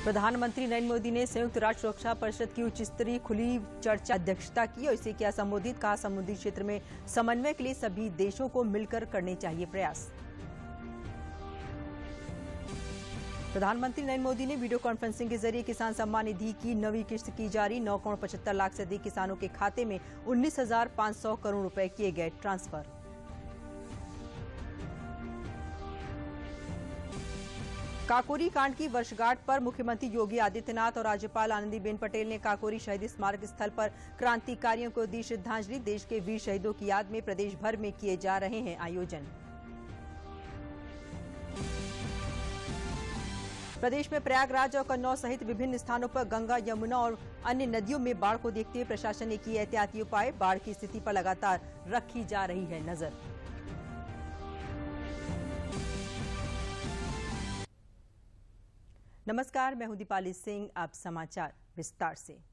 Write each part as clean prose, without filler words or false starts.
प्रधानमंत्री नरेंद्र मोदी ने संयुक्त राष्ट्र सुरक्षा परिषद की उच्च स्तरीय खुली चर्चा अध्यक्षता की और इसे किया संबोधित। कहा, समुद्री क्षेत्र में समन्वय के लिए सभी देशों को मिलकर करने चाहिए प्रयास। प्रधानमंत्री नरेंद्र मोदी ने वीडियो कॉन्फ्रेंसिंग के जरिए किसान सम्मान निधि की नवी किस्त की जारी। 9 करोड़ 75 लाख से अधिक किसानों के खाते में 19,500 करोड़ रुपए किए गए ट्रांसफर। काकोरी कांड की वर्षगांठ पर मुख्यमंत्री योगी आदित्यनाथ और राज्यपाल आनंदीबेन पटेल ने काकोरी शहीद स्मारक स्थल पर क्रांतिकारियों को दी श्रद्धांजलि। देश के वीर शहीदों की याद में प्रदेश भर में किए जा रहे हैं आयोजन। प्रदेश में प्रयागराज और कन्नौज सहित विभिन्न स्थानों पर गंगा, यमुना और अन्य नदियों में बाढ़ को देखते हुए प्रशासन ने किए एहतियाती उपाय। बाढ़ की स्थिति पर लगातार रखी जा रही है नजर। नमस्कार, मैं हूं दीपाली सिंह। आप समाचार विस्तार से।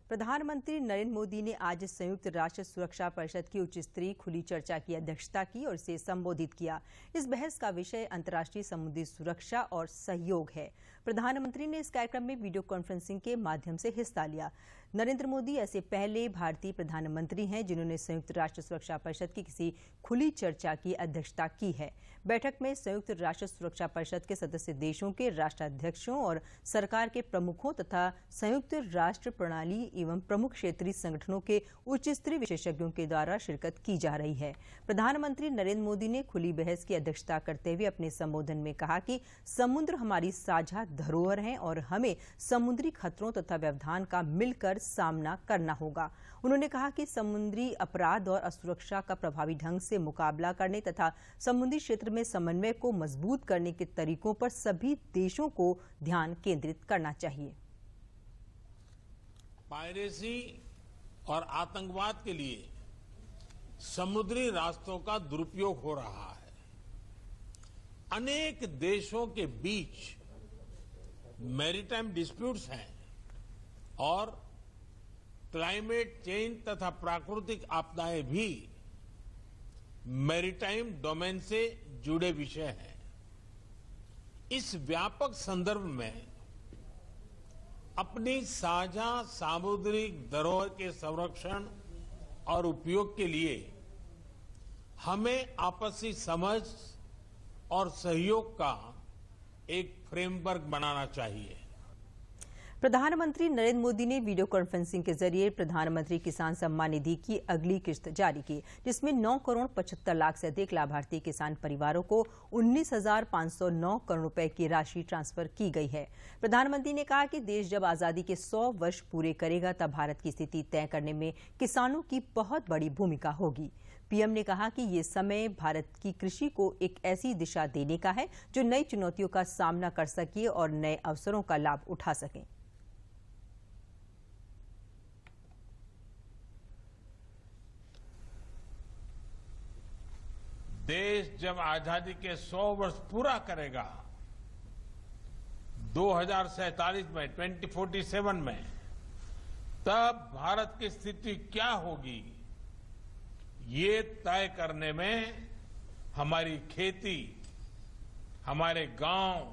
प्रधानमंत्री नरेंद्र मोदी ने आज संयुक्त राष्ट्र सुरक्षा परिषद की उच्च स्तरीय खुली चर्चा की अध्यक्षता की और इसे संबोधित किया। इस बहस का विषय अंतर्राष्ट्रीय समुद्री सुरक्षा और सहयोग है। प्रधानमंत्री ने इस कार्यक्रम में वीडियो कॉन्फ्रेंसिंग के माध्यम से हिस्सा लिया। नरेंद्र मोदी ऐसे पहले भारतीय प्रधानमंत्री हैं जिन्होंने संयुक्त राष्ट्र सुरक्षा परिषद की किसी खुली चर्चा की अध्यक्षता की है। बैठक में संयुक्त राष्ट्र सुरक्षा परिषद के सदस्य देशों के राष्ट्राध्यक्षों और सरकार के प्रमुखों तथा संयुक्त राष्ट्र प्रणाली एवं प्रमुख क्षेत्रीय संगठनों के उच्च स्तरीय विशेषज्ञों के द्वारा शिरकत की जा रही है। प्रधानमंत्री नरेंद्र मोदी ने खुली बहस की अध्यक्षता करते हुए अपने संबोधन में कहा कि समुद्र हमारी साझा धरोहर है और हमें समुद्री खतरों तथा व्यवधान का मिलकर सामना करना होगा। उन्होंने कहा कि समुद्री अपराध और असुरक्षा का प्रभावी ढंग से मुकाबला करने तथा समुद्री क्षेत्र में समन्वय को मजबूत करने के तरीकों पर सभी देशों को ध्यान केंद्रित करना चाहिए। पायरेसी और आतंकवाद के लिए समुद्री रास्तों का दुरुपयोग हो रहा है। अनेक देशों के बीच मैरीटाइम डिस्प्यूट्स हैं और क्लाइमेट चेंज तथा प्राकृतिक आपदाएं भी मैरीटाइम डोमेन से जुड़े विषय हैं। इस व्यापक संदर्भ में अपनी साझा सामुद्रिक धरोहर के संरक्षण और उपयोग के लिए हमें आपसी समझ और सहयोग का एक फ्रेमवर्क बनाना चाहिए। प्रधानमंत्री नरेंद्र मोदी ने वीडियो कॉन्फ्रेंसिंग के जरिए प्रधानमंत्री किसान सम्मान निधि की अगली किस्त जारी की, जिसमें 9 करोड़ 75 लाख से अधिक लाभार्थी किसान परिवारों को 19,509 करोड़ रुपए की राशि ट्रांसफर की गई है। प्रधानमंत्री ने कहा कि देश जब आजादी के 100 वर्ष पूरे करेगा तब भारत की स्थिति तय करने में किसानों की बहुत बड़ी भूमिका होगी। पीएम ने कहा कि ये समय भारत की कृषि को एक ऐसी दिशा देने का है जो नई चुनौतियों का सामना कर सके और नए अवसरों का लाभ उठा सके। देश जब आजादी के 100 वर्ष पूरा करेगा 2047 में 2047 में, तब भारत की स्थिति क्या होगी ये तय करने में हमारी खेती, हमारे गांव,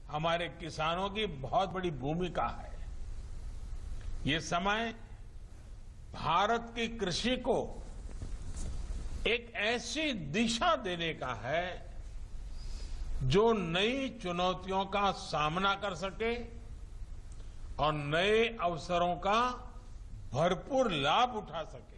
हमारे किसानों की बहुत बड़ी भूमिका है। ये समय भारत की कृषि को एक ऐसी दिशा देने का है जो नई चुनौतियों का सामना कर सके और नए अवसरों का भरपूर लाभ उठा सके।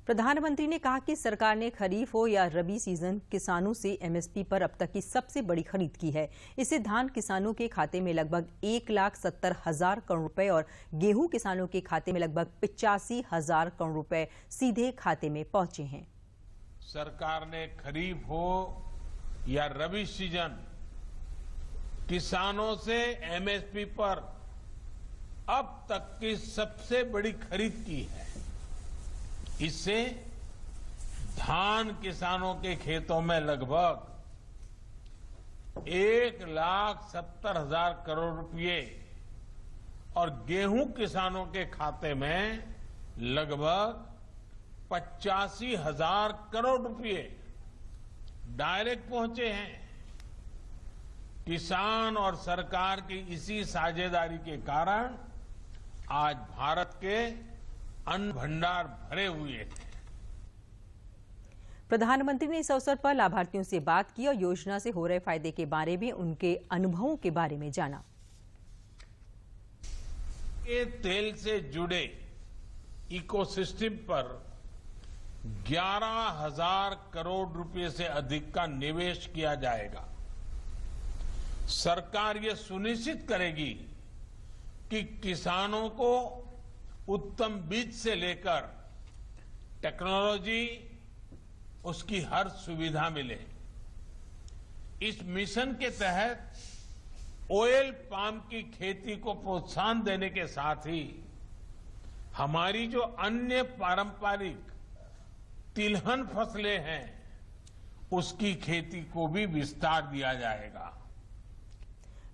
प्रधानमंत्री ने कहा कि सरकार ने खरीफ हो या रबी सीजन किसानों से एमएसपी पर अब तक की सबसे बड़ी खरीद की है। इससे धान किसानों के खाते में लगभग 1,70,000 करोड़ रुपए और गेहूं किसानों के खाते में लगभग 85,000 करोड़ रुपए सीधे खाते में पहुंचे हैं। सरकार ने खरीफ हो या रबी सीजन किसानों से एमएसपी पर अब तक की सबसे बड़ी खरीद की है। इससे धान किसानों के खेतों में लगभग 1,70,000 करोड़ रुपए और गेहूं किसानों के खाते में लगभग 85,000 करोड़ रुपए डायरेक्ट पहुंचे हैं। किसान और सरकार की इसी साझेदारी के कारण आज भारत के अन्न भंडार भरे हुए हैं। प्रधानमंत्री ने इस अवसर पर लाभार्थियों से बात की और योजना से हो रहे फायदे के बारे में उनके अनुभवों के बारे में जाना। ये तेल से जुड़े इकोसिस्टम पर 11,000 करोड़ रुपए से अधिक का निवेश किया जाएगा। सरकार ये सुनिश्चित करेगी कि किसानों को उत्तम बीज से लेकर टेक्नोलॉजी, उसकी हर सुविधा मिले। इस मिशन के तहत ऑयल पाम की खेती को प्रोत्साहन देने के साथ ही हमारी जो अन्य पारंपरिक तिलहन फसलें हैं, उसकी खेती को भी विस्तार दिया जाएगा।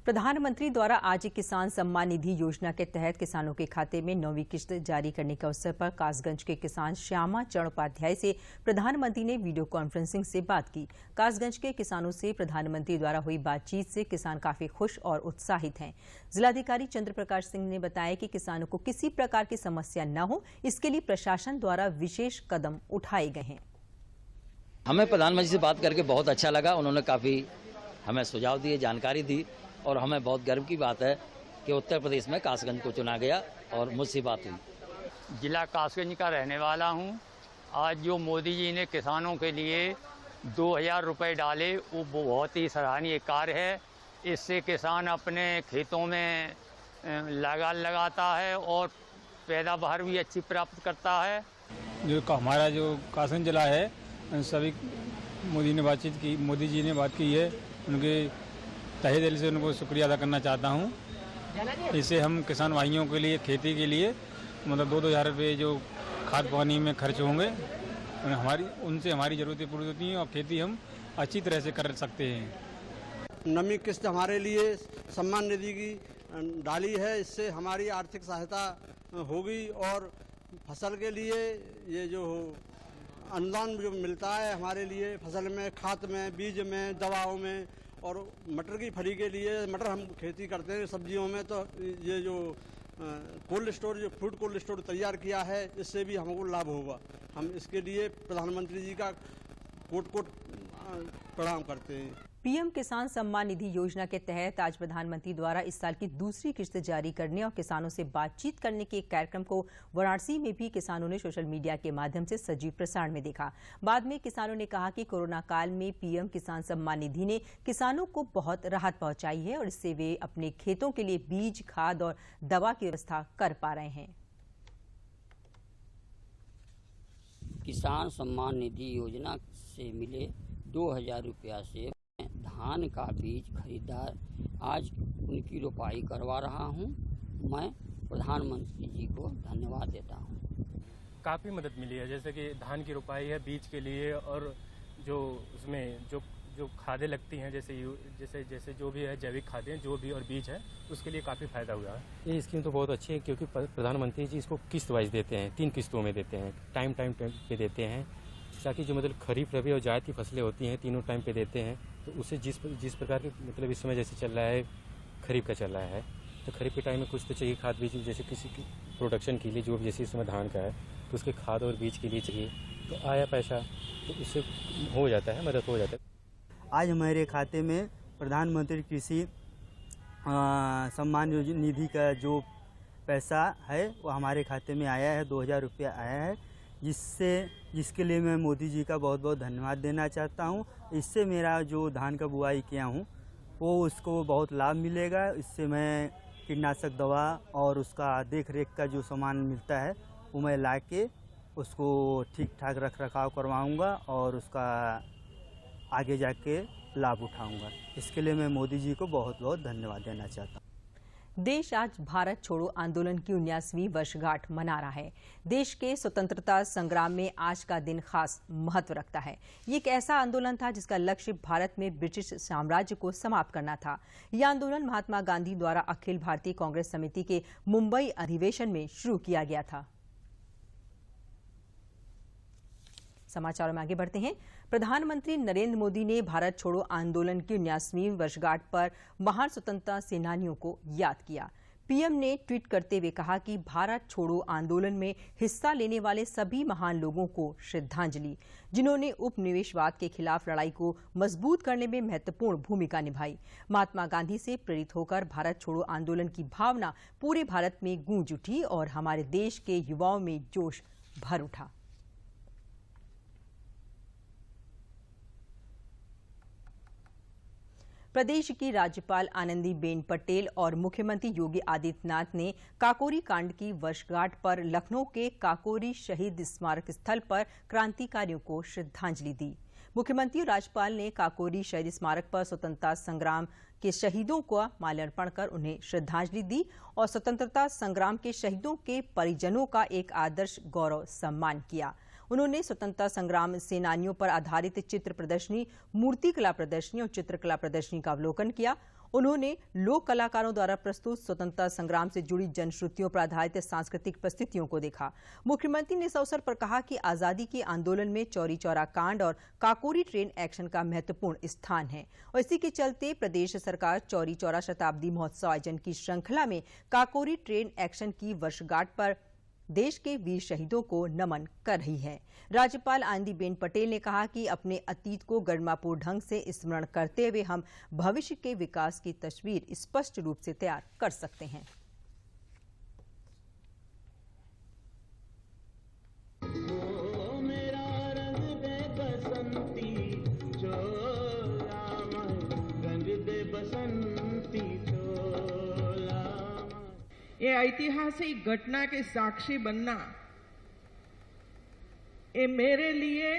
प्रधानमंत्री द्वारा आज किसान सम्मान निधि योजना के तहत किसानों के खाते में 9वीं किस्त जारी करने के अवसर पर कासगंज के किसान श्यामा चरण उपाध्याय से प्रधानमंत्री ने वीडियो कॉन्फ्रेंसिंग से बात की। कासगंज के किसानों से प्रधानमंत्री द्वारा हुई बातचीत से किसान काफी खुश और उत्साहित हैं। जिलाधिकारी चंद्र प्रकाश सिंह ने बताया कि किसानों को किसी प्रकार की समस्या न हो, इसके लिए प्रशासन द्वारा विशेष कदम उठाए गए हैं। हमें प्रधानमंत्री से बात करके बहुत अच्छा लगा। उन्होंने काफी हमें सुझाव दिए, जानकारी दी और हमें बहुत गर्व की बात है कि उत्तर प्रदेश में कासगंज को चुना गया और मुझसे बात हुई। जिला कासगंज का रहने वाला हूं। आज जो मोदी जी ने किसानों के लिए 2,000 रुपए डाले, वो बहुत ही सराहनीय कार्य है। इससे किसान अपने खेतों में लगाता है और पैदावार भी अच्छी प्राप्त करता है। जो हमारा जो कासगंज जिला है, सभी मोदी जी ने बात की है। उनके तहे दिल से उनको शुक्रिया अदा करना चाहता हूँ। इससे हम किसान भाइयों के लिए खेती के लिए मतलब 2-2 हज़ार रुपये जो खाद पानी में खर्च होंगे, उनसे हमारी ज़रूरतें पूरी होती हैं और खेती हम अच्छी तरह से कर सकते हैं। 9वीं किस्त हमारे लिए सम्मान निधि की डाली है। इससे हमारी आर्थिक सहायता होगी और फसल के लिए ये जो अनुदान जो मिलता है हमारे लिए फसल में, खाद में, बीज में, दवाओं में और मटर की फली के लिए, मटर हम खेती करते हैं सब्जियों में, तो ये जो कोल्ड स्टोर, जो फूड कोल्ड स्टोर तैयार किया है, इससे भी हमको लाभ होगा। हम इसके लिए प्रधानमंत्री जी का कोट प्रणाम करते हैं। पीएम किसान सम्मान निधि योजना के तहत आज प्रधानमंत्री द्वारा इस साल की दूसरी किस्त जारी करने और किसानों से बातचीत करने के एक कार्यक्रम को वाराणसी में भी किसानों ने सोशल मीडिया के माध्यम से सजीव प्रसारण में देखा। बाद में किसानों ने कहा कि कोरोना काल में पीएम किसान सम्मान निधि ने किसानों को बहुत राहत पहुंचाई है और इससे वे अपने खेतों के लिए बीज, खाद और दवा की व्यवस्था कर पा रहे हैं। किसान सम्मान निधि योजना से मिले 2,000 रुपया से धान का बीज खरीदार आज उनकी रोपाई करवा रहा हूं। मैं प्रधानमंत्री जी को धन्यवाद देता हूं। काफ़ी मदद मिली है, जैसे कि धान की रोपाई है बीज के लिए और जो उसमें जो खादें लगती हैं, जैसे जो भी है जैविक खादें जो भी और बीज है, उसके लिए काफ़ी फायदा हुआ है। ये स्कीम तो बहुत अच्छी है क्योंकि प्रधानमंत्री जी इसको किस्त वाइज देते हैं, 3 किस्तों में देते हैं, टाइम पे देते हैं, ताकि जो मतलब खरीफ, रबी और जायद की फसलें होती हैं तीनों टाइम पे देते हैं। तो उससे जिस प्रकार के मतलब इस समय जैसे चल रहा है, खरीफ का चल रहा है, तो खरीफ के टाइम में कुछ तो चाहिए खाद बीज, जैसे किसी की प्रोडक्शन के लिए जो जैसे इस समय धान का है तो उसके खाद और बीज के लिए चाहिए, तो आया पैसा तो इससे हो जाता है, मदद हो जाता है। आज हमारे खाते में प्रधानमंत्री कृषि सम्मान निधि का जो पैसा है वो हमारे खाते में आया है, 2,000 रुपया आया है, जिसके लिए मैं मोदी जी का बहुत बहुत धन्यवाद देना चाहता हूँ। इससे मेरा जो धान का बुआई किया हूँ वो उसको बहुत लाभ मिलेगा। इससे मैं कीटनाशक दवा और उसका देख रेख का जो सामान मिलता है वो मैं ला के उसको ठीक ठाक रख रखाव करवाऊँगा और उसका आगे जाके लाभ उठाऊँगा। इसके लिए मैं मोदी जी को बहुत बहुत धन्यवाद देना चाहता हूँ। देश आज भारत छोड़ो आंदोलन की 19वीं वर्षगांठ मना रहा है। देश के स्वतंत्रता संग्राम में आज का दिन खास महत्व रखता है। ये एक ऐसा आंदोलन था जिसका लक्ष्य भारत में ब्रिटिश साम्राज्य को समाप्त करना था। यह आंदोलन महात्मा गांधी द्वारा अखिल भारतीय कांग्रेस समिति के मुंबई अधिवेशन में शुरू किया गया था। समाचारों में आगे बढ़ते हैं। प्रधानमंत्री नरेंद्र मोदी ने भारत छोड़ो आंदोलन की 79वीं वर्षगांठ पर महान स्वतंत्रता सेनानियों को याद किया। पीएम ने ट्वीट करते हुए कहा कि भारत छोड़ो आंदोलन में हिस्सा लेने वाले सभी महान लोगों को श्रद्धांजलि, जिन्होंने उपनिवेशवाद के खिलाफ लड़ाई को मजबूत करने में महत्वपूर्ण भूमिका निभाई। महात्मा गांधी से प्रेरित होकर भारत छोड़ो आंदोलन की भावना पूरे भारत में गूंज उठी और हमारे देश के युवाओं में जोश भर उठा। प्रदेश की राज्यपाल आनंदीबेन पटेल और मुख्यमंत्री योगी आदित्यनाथ ने काकोरी कांड की वर्षगांठ पर लखनऊ के काकोरी शहीद स्मारक स्थल पर क्रांतिकारियों को श्रद्धांजलि दी। मुख्यमंत्री और राज्यपाल ने काकोरी शहीद स्मारक पर स्वतंत्रता संग्राम के शहीदों को माल्यार्पण कर उन्हें श्रद्धांजलि दी और स्वतंत्रता संग्राम के शहीदों के परिजनों का एक आदर्श गौरव सम्मान किया। उन्होंने स्वतंत्रता संग्राम सेनानियों पर आधारित चित्र प्रदर्शनी, मूर्तिकला प्रदर्शनी और चित्रकला प्रदर्शनी का अवलोकन किया। उन्होंने लोक कलाकारों द्वारा प्रस्तुत स्वतंत्रता संग्राम से जुड़ी जनश्रुतियों पर आधारित सांस्कृतिक प्रस्तुतियों को देखा। मुख्यमंत्री ने इस अवसर पर कहा कि आजादी के आंदोलन में चौरी चौरा कांड और काकोरी ट्रेन एक्शन का महत्वपूर्ण स्थान है और इसी के चलते प्रदेश सरकार चौरी चौरा शताब्दी महोत्सव आयोजन की श्रृंखला में काकोरी ट्रेन एक्शन की वर्षगांठ पर देश के वीर शहीदों को नमन कर रही है। राज्यपाल आनंदीबेन पटेल ने कहा कि अपने अतीत को गरिमापूर्ण ढंग से स्मरण करते हुए हम भविष्य के विकास की तस्वीर स्पष्ट रूप से तैयार कर सकते हैं। ये ऐतिहासिक घटना के साक्षी बनना ये मेरे लिए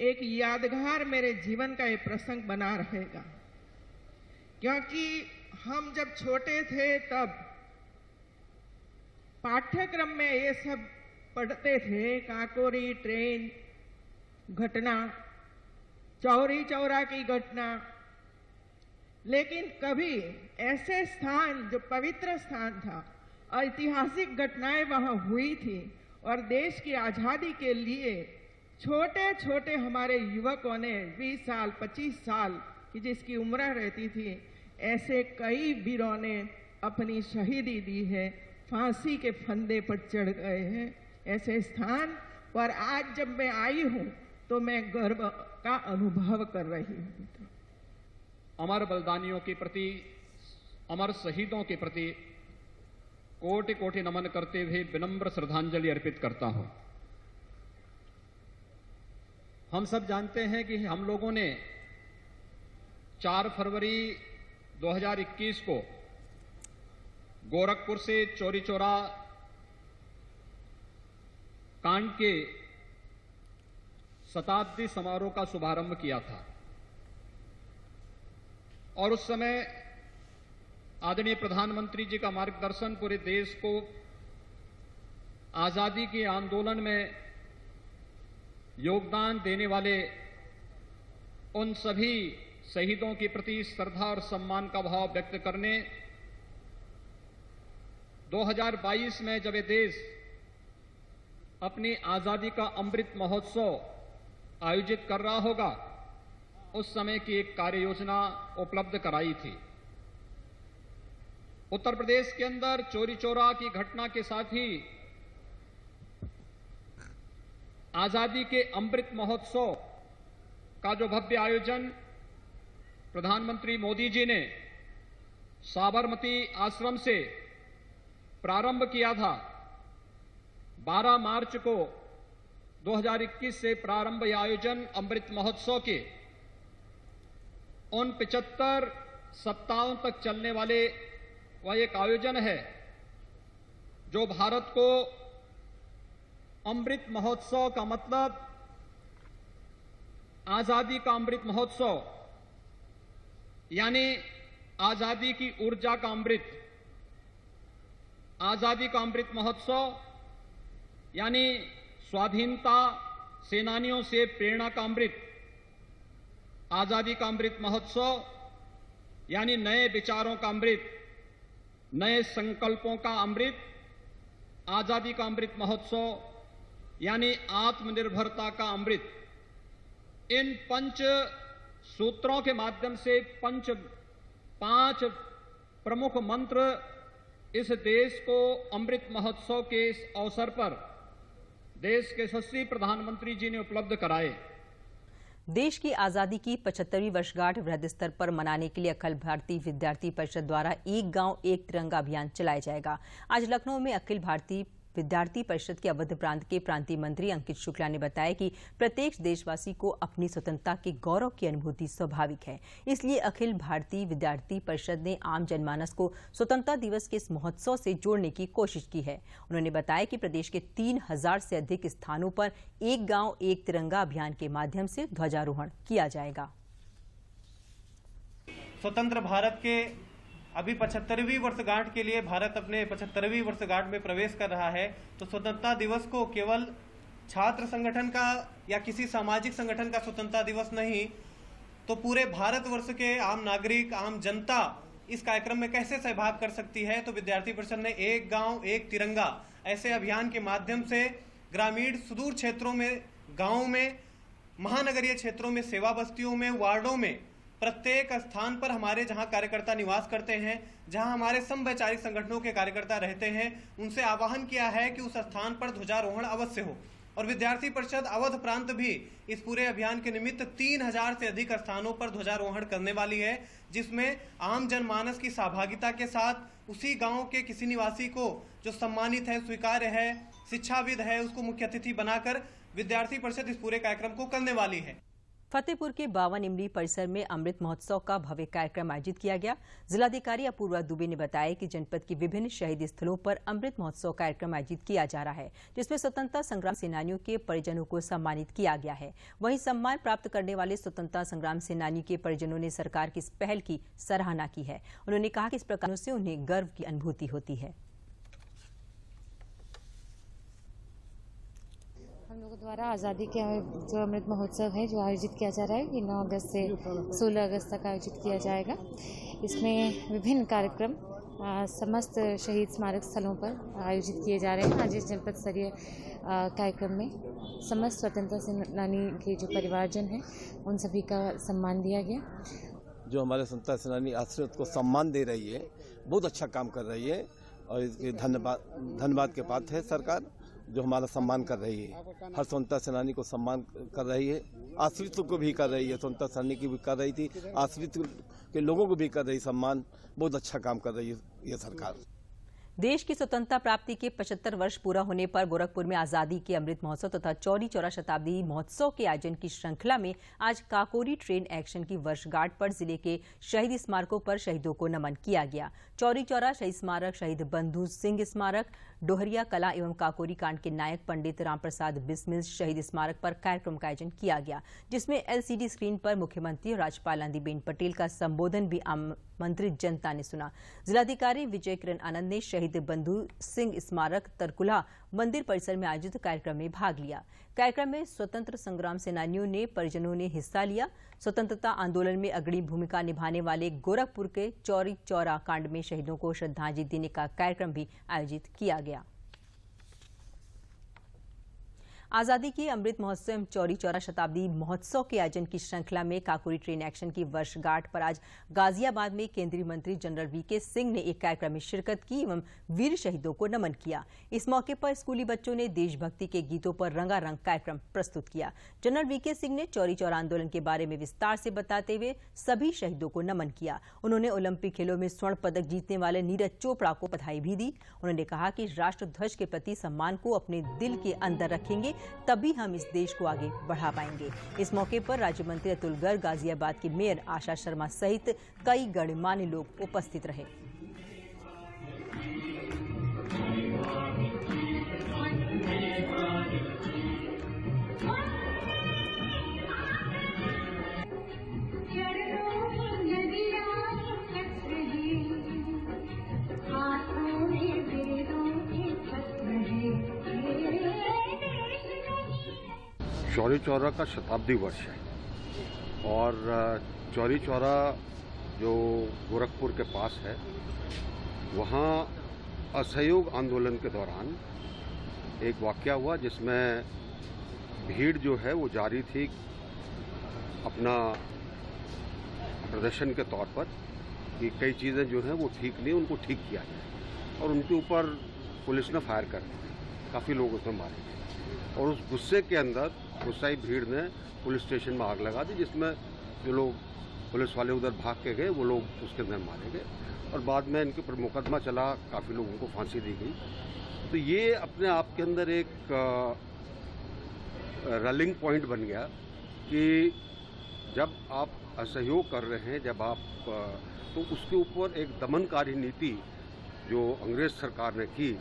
एक यादगार, मेरे जीवन का ये प्रसंग बना रहेगा। क्योंकि हम जब छोटे थे तब पाठ्यक्रम में ये सब पढ़ते थे, काकोरी ट्रेन घटना, चौरी चौरा की घटना, लेकिन कभी ऐसे स्थान जो पवित्र स्थान था, ऐतिहासिक घटनाएं वहां हुई थी और देश की आजादी के लिए छोटे छोटे हमारे युवकों ने 20 साल 25 साल की जिसकी उम्र रहती थी, ऐसे कई वीरों ने अपनी शहीदी दी है, फांसी के फंदे पर चढ़ गए हैं। ऐसे स्थान पर आज जब मैं आई हूं तो मैं गर्व का अनुभव कर रही हूं। अमर बलिदानियों के प्रति, अमर शहीदों के प्रति कोटि कोटि नमन करते हुए विनम्र श्रद्धांजलि अर्पित करता हूं। हम सब जानते हैं कि हम लोगों ने 4 फरवरी 2021 को गोरखपुर से चौरी चौरा कांड के शताब्दी समारोह का शुभारंभ किया था और उस समय आदरणीय प्रधानमंत्री जी का मार्गदर्शन पूरे देश को आजादी के आंदोलन में योगदान देने वाले उन सभी शहीदों के प्रति श्रद्धा और सम्मान का भाव व्यक्त करने 2022 में जब ये देश अपनी आजादी का अमृत महोत्सव आयोजित कर रहा होगा, उस समय की एक कार्य योजना उपलब्ध कराई थी। उत्तर प्रदेश के अंदर चौरी चौरा की घटना के साथ ही आजादी के अमृत महोत्सव का जो भव्य आयोजन प्रधानमंत्री मोदी जी ने साबरमती आश्रम से प्रारंभ किया था। 12 मार्च को 2021 से प्रारंभ यह आयोजन अमृत महोत्सव के उन 75 सप्ताहों तक चलने वाले वह एक आयोजन है जो भारत को अमृत महोत्सव का मतलब आजादी का अमृत महोत्सव यानी आजादी की ऊर्जा का अमृत, आजादी का अमृत महोत्सव यानी स्वाधीनता सेनानियों से प्रेरणा का अमृत, आजादी का अमृत महोत्सव यानी नए विचारों का अमृत, नए संकल्पों का अमृत, आजादी का अमृत महोत्सव यानी आत्मनिर्भरता का अमृत, इन पंच सूत्रों के माध्यम से पांच प्रमुख मंत्र इस देश को अमृत महोत्सव के इस अवसर पर देश के यशस्वी प्रधानमंत्री जी ने उपलब्ध कराए। देश की आजादी की 75वीं वर्षगांठ वृहद स्तर पर मनाने के लिए अखिल भारतीय विद्यार्थी परिषद द्वारा एक गांव एक तिरंगा अभियान चलाया जाएगा। आज लखनऊ में अखिल भारतीय विद्यार्थी परिषद के अवध प्रांत के प्रांतीय मंत्री अंकित शुक्ला ने बताया कि प्रत्येक देशवासी को अपनी स्वतंत्रता के गौरव की अनुभूति स्वाभाविक है। इसलिए अखिल भारतीय विद्यार्थी परिषद ने आम जनमानस को स्वतंत्रता दिवस के इस महोत्सव से जोड़ने की कोशिश की है। उन्होंने बताया कि प्रदेश के 3000 से अधिक स्थानों पर एक गांव एक तिरंगा अभियान के माध्यम से ध्वजारोहण किया जाएगा। स्वतंत्र भारत के अभी 75वीं वर्षगांठ के लिए भारत अपने 75वीं वर्षगांठ में प्रवेश कर रहा है, तो स्वतंत्रता दिवस को केवल छात्र संगठन का या किसी सामाजिक संगठन का स्वतंत्रता दिवस नहीं, तो पूरे भारतवर्ष के आम नागरिक, आम जनता इस कार्यक्रम में कैसे सहभाग कर सकती है। तो विद्यार्थी परिषद ने एक गांव एक तिरंगा ऐसे अभियान के माध्यम से ग्रामीण सुदूर क्षेत्रों में, गाँव में, महानगरीय क्षेत्रों में, सेवा बस्तियों में, वार्डों में, प्रत्येक स्थान पर हमारे जहां कार्यकर्ता निवास करते हैं, जहां हमारे समवैचारिक संगठनों के कार्यकर्ता रहते हैं, उनसे आह्वान किया है कि उस स्थान पर ध्वजारोहण अवश्य हो। और विद्यार्थी परिषद अवध प्रांत भी इस पूरे अभियान के निमित्त 3000 से अधिक स्थानों पर ध्वजारोहण करने वाली है, जिसमें आम जनमानस की सहभागिता के साथ उसी गांव के किसी निवासी को जो सम्मानित है, स्वीकार्य है, शिक्षाविद है, उसको मुख्य अतिथि बनाकर विद्यार्थी परिषद इस पूरे कार्यक्रम को करने वाली है। फतेहपुर के 52 इमली परिसर में अमृत महोत्सव का भव्य कार्यक्रम आयोजित किया गया। जिलाधिकारी अपूर्वा दुबे ने बताया कि जनपद के विभिन्न शहीद स्थलों पर अमृत महोत्सव कार्यक्रम आयोजित किया जा रहा है, जिसमें स्वतंत्रता संग्राम सेनानियों के परिजनों को सम्मानित किया गया है। वहीं सम्मान प्राप्त करने वाले स्वतंत्रता संग्राम सेनानियों के परिजनों ने सरकार की इस पहल की सराहना की है। उन्होंने कहा कि इस प्रकार से उन्हें गर्व की अनुभूति होती है। हम लोगों द्वारा आज़ादी के जो अमृत महोत्सव है जो आयोजित किया जा रहा है, ये 9 अगस्त से 16 अगस्त तक आयोजित किया जाएगा। इसमें विभिन्न कार्यक्रम समस्त शहीद स्मारक स्थलों पर आयोजित किए जा रहे हैं। आज इस जनपद स्तरीय कार्यक्रम में समस्त स्वतंत्रता सेनानी के जो परिवारजन हैं उन सभी का सम्मान दिया गया। जो हमारे स्वतंत्रता सेनानी आश्रित को सम्मान दे रही है, बहुत अच्छा काम कर रही है और इसके धन्यवाद के पात्र है सरकार जो हमारा सम्मान कर रही है। हर स्वतंत्रता सेनानी को सम्मान कर रही है, आश्रित को भी कर रही है, स्वतंत्रता सेनानी की भी कर रही थी, आश्रित के लोगों को भी कर रही सम्मान। बहुत अच्छा काम कर रही है ये सरकार। देश की स्वतंत्रता प्राप्ति के 75 वर्ष पूरा होने पर गोरखपुर में आजादी के अमृत महोत्सव तथा चौरी चौरा शताब्दी महोत्सव के आयोजन की श्रृंखला में आज काकोरी ट्रेन एक्शन की वर्षगांठ पर जिले के शहीद स्मारकों पर शहीदों को नमन किया गया। चौरी चौरा शहीद स्मारक, शहीद बंधु सिंह स्मारक, डोहरिया कला एवं काकोरी कांड के नायक पंडित रामप्रसाद बिस्मिल शहीद स्मारक पर कार्यक्रम का आयोजन किया गया, जिसमें LCD स्क्रीन पर मुख्यमंत्री और राज्यपाल आनंदीबेन पटेल का संबोधन भी आमंत्रित जनता ने सुना। जिलाधिकारी विजय किरण आनंद ने शहीद बंधु सिंह स्मारक तरकुला मंदिर परिसर में आयोजित कार्यक्रम में भाग लिया। कार्यक्रम में स्वतंत्र संग्राम सेनानियों ने परिजनों ने हिस्सा लिया। स्वतंत्रता आंदोलन में अग्रणी भूमिका निभाने वाले गोरखपुर के चौरी चौरा कांड में शहीदों को श्रद्धांजलि देने का कार्यक्रम भी आयोजित किया गया। आजादी के अमृत महोत्सव एवं चौरी चौरा शताब्दी महोत्सव के आयोजन की श्रृंखला में काकोरी ट्रेन एक्शन की वर्षगांठ पर आज गाजियाबाद में केंद्रीय मंत्री जनरल VK सिंह ने एक कार्यक्रम में शिरकत की एवं वीर शहीदों को नमन किया। इस मौके पर स्कूली बच्चों ने देशभक्ति के गीतों पर रंगारंग कार्यक्रम प्रस्तुत किया। जनरल VK सिंह ने चौरी चौरा आंदोलन के बारे में विस्तार से बताते हुए सभी शहीदों को नमन किया। उन्होंने ओलंपिक खेलों में स्वर्ण पदक जीतने वाले नीरज चोपड़ा को बधाई भी दी। उन्होंने कहा कि राष्ट्र ध्वज के प्रति सम्मान को अपने दिल के अंदर रखेंगे, तभी हम इस देश को आगे बढ़ा पाएंगे। इस मौके पर राज्य मंत्री अतुल गर्ग, गाजियाबाद की मेयर आशा शर्मा सहित कई गणमान्य लोग उपस्थित रहे। चौरी चौरा का शताब्दी वर्ष है और चौरी चौरा जो गोरखपुर के पास है, वहाँ असहयोग आंदोलन के दौरान एक वाकया हुआ जिसमें भीड़ जो है वो जारी थी अपना प्रदर्शन के तौर पर कि कई चीज़ें जो हैं वो ठीक नहीं, उनको ठीक किया जाए, और उनके ऊपर पुलिस ने फायर कर दिया, काफ़ी लोग उसमें मारे गए, और उस गुस्से के अंदर गुस्साई भीड़ ने पुलिस स्टेशन में आग लगा दी, जिसमें जो लोग पुलिस वाले उधर भाग के गए वो लोग उसके अंदर मारे गए, और बाद में इनके ऊपर मुकदमा चला, काफ़ी लोगों को फांसी दी गई। तो ये अपने आप के अंदर एक रलिंग पॉइंट बन गया कि जब आप असहयोग कर रहे हैं, जब आप तो उसके ऊपर एक दमनकारी नीति जो अंग्रेज सरकार ने की,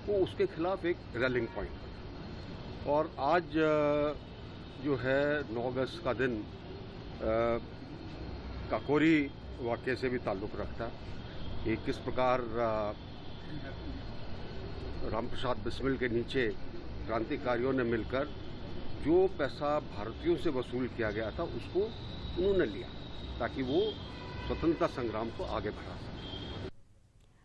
वो उसके खिलाफ एक रलिंग पॉइंट। और आज जो है 9 अगस्त का दिन काकोरी वाक़ये से भी ताल्लुक़ रखता है कि किस प्रकार रामप्रसाद बिस्मिल के नीचे क्रांतिकारियों ने मिलकर जो पैसा भारतीयों से वसूल किया गया था उसको उन्होंने लिया ताकि वो स्वतंत्रता संग्राम को आगे बढ़ा सके।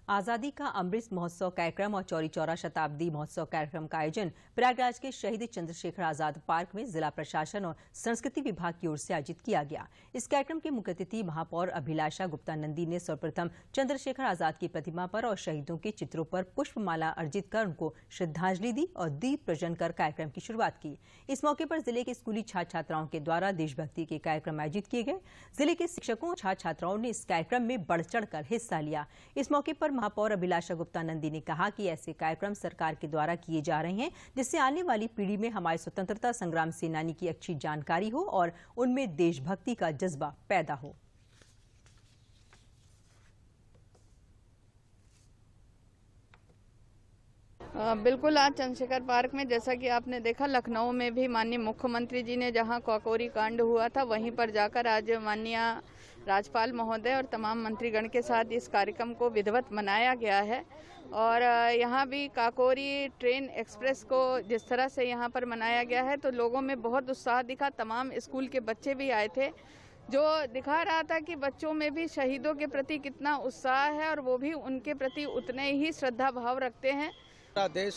आजादी का अमृत महोत्सव कार्यक्रम और चौरी चौरा शताब्दी महोत्सव कार्यक्रम का आयोजन प्रयागराज के शहीद चंद्रशेखर आजाद पार्क में जिला प्रशासन और संस्कृति विभाग की ओर से आयोजित किया गया। इस कार्यक्रम के मुख्य अतिथि महापौर अभिलाषा गुप्ता नंदी ने सर्वप्रथम चंद्रशेखर आजाद की प्रतिमा पर और शहीदों के चित्रों पर पुष्पमाला अर्जित कर उनको श्रद्धांजलि दी और दीप प्रज्वलन कर कार्यक्रम की शुरुआत की। इस मौके पर जिले के स्कूली छात्र छात्राओं के द्वारा देशभक्ति के कार्यक्रम आयोजित किए गए। जिले के शिक्षकों और छात्र छात्राओं ने इस कार्यक्रम में बढ़ चढ़ कर हिस्सा लिया। इस मौके पर महापौर अभिलाषा गुप्ता नंदी ने कहा कि ऐसे कार्यक्रम सरकार के द्वारा किए जा रहे हैं जिससे आने वाली पीढ़ी में हमारे स्वतंत्रता संग्राम सेनानी की अच्छी जानकारी हो और उनमें देशभक्ति का जज्बा पैदा हो। बिल्कुल, आज चंद्रशेखर पार्क में जैसा कि आपने देखा, लखनऊ में भी माननीय मुख्यमंत्री जी ने जहां काकोरी कांड हुआ था वहीं पर जाकर आज माननीय राज्यपाल महोदय और तमाम मंत्रीगण के साथ इस कार्यक्रम को विधिवत मनाया गया है। और यहाँ भी काकोरी ट्रेन एक्सप्रेस को जिस तरह से यहाँ पर मनाया गया है तो लोगों में बहुत उत्साह दिखा। तमाम स्कूल के बच्चे भी आए थे जो दिखा रहा था कि बच्चों में भी शहीदों के प्रति कितना उत्साह है और वो भी उनके प्रति उतने ही श्रद्धा भाव रखते हैं। पूरा देश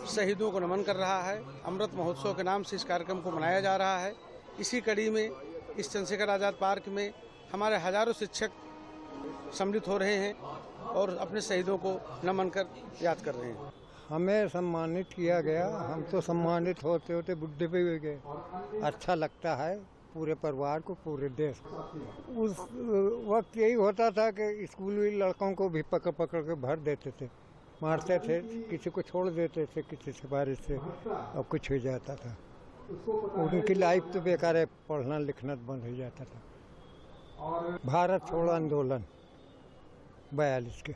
शहीदों को नमन कर रहा है। अमृत महोत्सव के नाम से इस कार्यक्रम को मनाया जा रहा है। इसी कड़ी में इस चंद्रशेखर आजाद पार्क में हमारे हजारों शिक्षक सम्मिलित हो रहे हैं और अपने शहीदों को नमन कर याद कर रहे हैं। हमें सम्मानित किया गया, हम तो सम्मानित होते होते बुढ़े पे भी गए। अच्छा लगता है पूरे परिवार को, पूरे देश को। उस वक्त यही होता था कि स्कूली लड़कों को भी पकड़ पकड़ के भर देते थे, मारते थे, किसी को छोड़ देते थे, किसी सिफारिश से और कुछ हो जाता था। उनकी लाइफ तो बेकार है, पढ़ना लिखना बंद हो जाता था। भारत छोड़ो आंदोलन 42 के,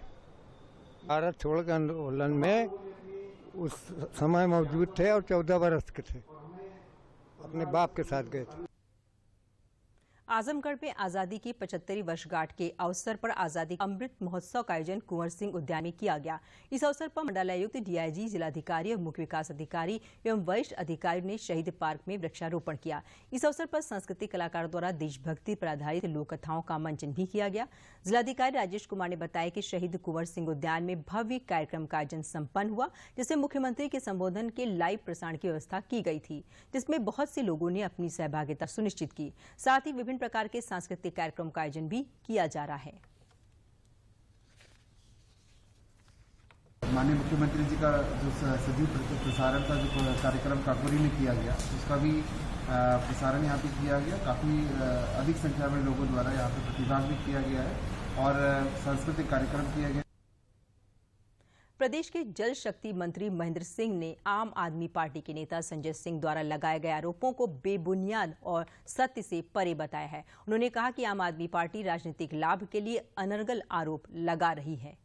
भारत छोड़ो आंदोलन में उस समय मौजूद थे और 14 वर्ष के थे, अपने बाप के साथ गए थे। आजमगढ़ में आजादी की 75वीं वर्षगांठ के अवसर पर आजादी अमृत महोत्सव का आयोजन कुंवर सिंह उद्यान में किया गया। इस अवसर पर मंडलायुक्त, डीआईजी, जिलाधिकारी और मुख्य विकास अधिकारी एवं वरिष्ठ अधिकारियों ने शहीद पार्क में वृक्षारोपण किया। इस अवसर पर सांस्कृतिक कलाकारों द्वारा देशभक्ति पर आधारित लोक कथाओं का मंचन भी किया गया। जिलाधिकारी राजेश कुमार ने बताया कि शहीद कुंवर सिंह उद्यान में भव्य कार्यक्रम का आयोजन सम्पन्न हुआ, जिसमें मुख्यमंत्री के संबोधन के लाइव प्रसारण की व्यवस्था की गई थी, जिसमें बहुत से लोगों ने अपनी सहभागिता सुनिश्चित की। साथ ही विभिन्न प्रकार के सांस्कृतिक कार्यक्रम का आयोजन भी किया जा रहा है। माननीय मुख्यमंत्री जी का जो सजीव प्रसारण का जो कार्यक्रम काकोरी में किया गया, उसका भी प्रसारण यहाँ पे किया गया। काफ़ी अधिक संख्या में लोगों द्वारा यहाँ पे प्रतिभाग भी किया गया है और सांस्कृतिक कार्यक्रम किया गया। प्रदेश के जल शक्ति मंत्री महेंद्र सिंह ने आम आदमी पार्टी के नेता संजय सिंह द्वारा लगाए गए आरोपों को बेबुनियाद और सत्य से परे बताया है। उन्होंने कहा कि आम आदमी पार्टी राजनीतिक लाभ के लिए अनर्गल आरोप लगा रही है।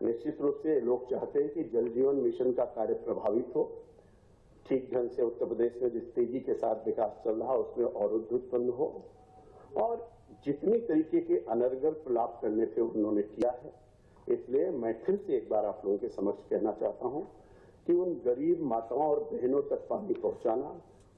निश्चित रूप से लोग चाहते हैं कि जल जीवन मिशन का कार्य प्रभावित हो। ठीक ढंग से उत्तर प्रदेश में जिस तेजी के साथ विकास चल रहा है उसमें और उत्पन्न हो, और जितनी तरीके के अनर्गल लाभ करने थे उन्होंने किया है। इसलिए मैं फिर से एक बार आप लोगों के समक्ष कहना चाहता हूं कि उन गरीब माताओं और बहनों तक पानी पहुंचाना,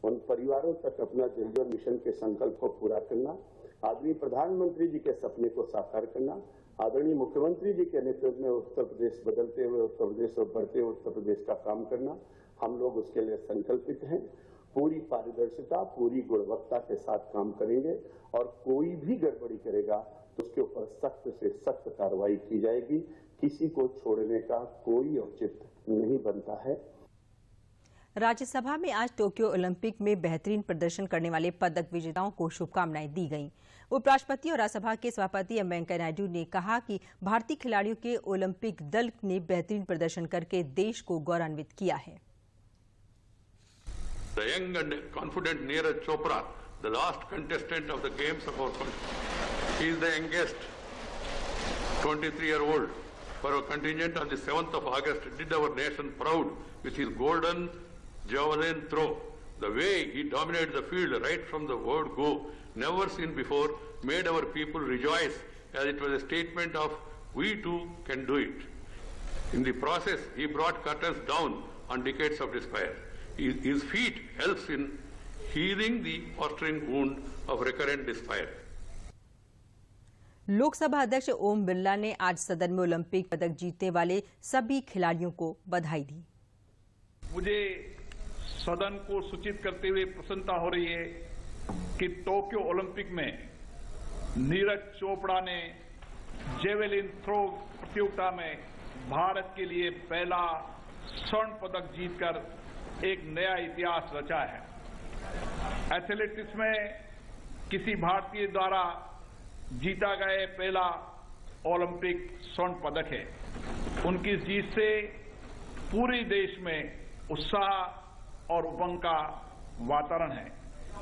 उन परिवारों तक अपना जल जीवन मिशन के संकल्प को पूरा करना, आदरणीय प्रधानमंत्री जी के सपने को साकार करना, आदरणीय मुख्यमंत्री जी के नेतृत्व में उत्तर प्रदेश बदलते हुए उत्तर प्रदेश और बढ़ते हुए उत्तर प्रदेश का काम करना, हम लोग उसके लिए संकल्पित हैं। पूरी पारदर्शिता, पूरी गुणवत्ता के साथ काम करेंगे और कोई भी गड़बड़ी करेगा तो उसके ऊपर सख्त से सख्त कार्रवाई की जाएगी। किसी को छोड़ने का कोई औचित्य नहीं बनता है। राज्यसभा में आज टोक्यो ओलंपिक में बेहतरीन प्रदर्शन करने वाले पदक विजेताओं को शुभकामनाएं दी गईं। उपराष्ट्रपति और राज्यसभा के सभापति एम वेंकैया नायडू ने कहा कि भारतीय खिलाड़ियों के ओलंपिक दल ने बेहतरीन प्रदर्शन करके देश को गौरवान्वित किया है। The young and confident Neeraj Chopra, the last contestant of the games of our country. He is the youngest, 23-year-old. For our contingent on the 7th of August, did our nation proud with his golden javelin throw. The way he dominated the field right from the word go, never seen before, made our people rejoice as it was a statement of we too can do it. In the process, he brought curtains down on decades of despair. His feat helps in healing the festering wound of recurrent despair. Lok Sabha अध्यक्ष ओम बिरला ने आज सदन में Olympic पदक जीतने वाले सभी खिलाड़ियों को बधाई दी। मुझे सदन को सूचित करते हुए प्रसन्नता हो रही है कि टोक्यो ओलंपिक में नीरज चोपड़ा ने जेवेलिन थ्रो प्रतियोगिता में भारत के लिए पहला स्वर्ण पदक जीतकर एक नया इतिहास रचा है। एथलेटिक्स में किसी भारतीय द्वारा जीता गया पहला ओलंपिक स्वर्ण पदक है। उनकी जीत से पूरे देश में उत्साह और उमंग का वातावरण है।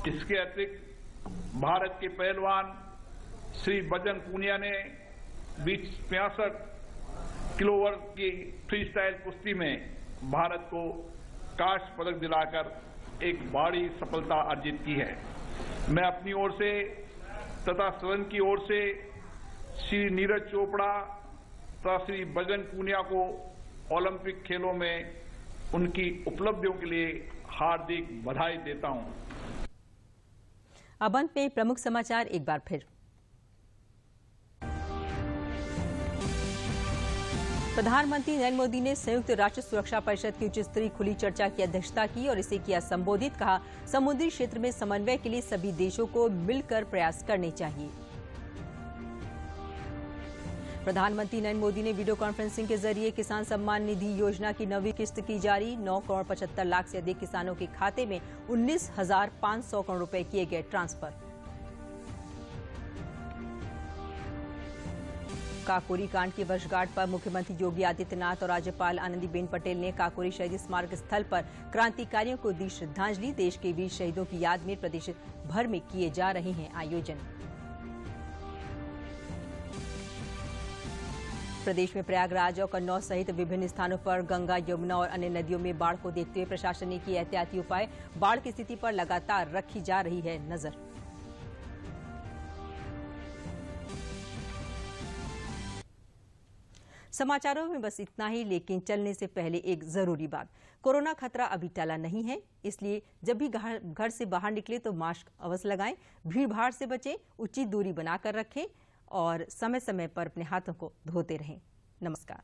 इसके अतिरिक्त भारत के पहलवान श्री बजरंग पूनिया ने 65 किलो वर्ग की फ्री स्टाइल कुश्ती में भारत को कांस्य पदक दिलाकर एक बड़ी सफलता अर्जित की है। मैं अपनी ओर से तथा सदन की ओर से श्री नीरज चोपड़ा तथा श्री बजरंग पूनिया को ओलंपिक खेलों में उनकी उपलब्धियों के लिए हार्दिक बधाई देता हूं। अब अंत में प्रमुख समाचार एक बार फिर। प्रधानमंत्री नरेंद्र मोदी ने संयुक्त राष्ट्र सुरक्षा परिषद की उच्च स्तरीय खुली चर्चा की अध्यक्षता की और इसे किया संबोधित। कहा, समुद्री क्षेत्र में समन्वय के लिए सभी देशों को मिलकर प्रयास करने चाहिए। प्रधानमंत्री नरेंद्र मोदी ने वीडियो कॉन्फ्रेंसिंग के जरिए किसान सम्मान निधि योजना की 9वीं किस्त की जारी। 9 करोड़ 75 लाख से अधिक किसानों के खाते में 19,500 करोड़ रुपए किए गए ट्रांसफर। काकोरी कांड की वर्षगांठ पर मुख्यमंत्री योगी आदित्यनाथ और राज्यपाल आनंदीबेन पटेल ने काकोरी शहीद स्मारक स्थल पर क्रांतिकारियों को दी श्रद्धांजलि। देश के वीर शहीदों की याद में प्रदेश भर में किए जा रहे हैं आयोजन। प्रदेश में प्रयागराज और कन्नौज सहित विभिन्न स्थानों पर गंगा, यमुना और अन्य नदियों में बाढ़ को देखते हुए प्रशासन ने किए एहतियाती उपाय। बाढ़ की स्थिति पर लगातार रखी जा रही है नजर। समाचारों में बस इतना ही, लेकिन चलने से पहले एक जरूरी बात। कोरोना खतरा अभी टला नहीं है, इसलिए जब भी घर से बाहर निकले तो मास्क अवश्य लगाएं, भीड़ भाड़ से बचें, उचित दूरी बनाकर रखें और समय समय पर अपने हाथों को धोते रहें। नमस्कार।